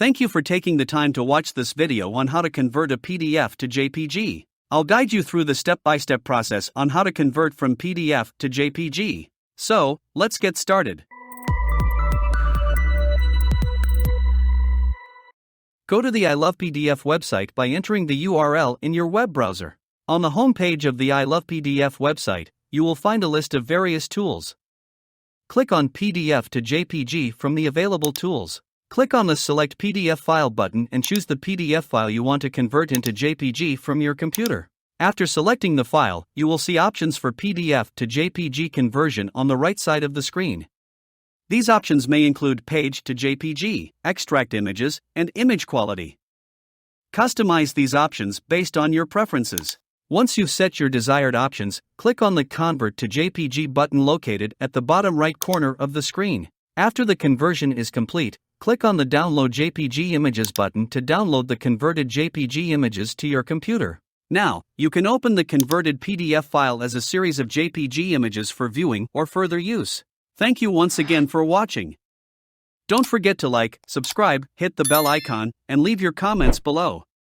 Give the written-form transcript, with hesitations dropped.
Thank you for taking the time to watch this video on how to convert a PDF to JPG. I'll guide you through the step-by-step process on how to convert from PDF to JPG. So, let's get started. Go to the ilovepdf website by entering the URL in your web browser. On the home page of the ilovepdf website, you will find a list of various tools. Click on PDF to JPG from the available tools. Click on the Select PDF File button and choose the PDF file you want to convert into JPG from your computer. After selecting the file, you will see options for PDF to JPG conversion on the right side of the screen. These options may include page to JPG, extract images, and image quality. Customize these options based on your preferences. Once you've set your desired options, click on the Convert to JPG button located at the bottom right corner of the screen. After the conversion is complete, click on the Download JPG Images button to download the converted JPG images to your computer. Now, you can open the converted PDF file as a series of JPG images for viewing or further use. Thank you once again for watching. Don't forget to like, subscribe, hit the bell icon, and leave your comments below.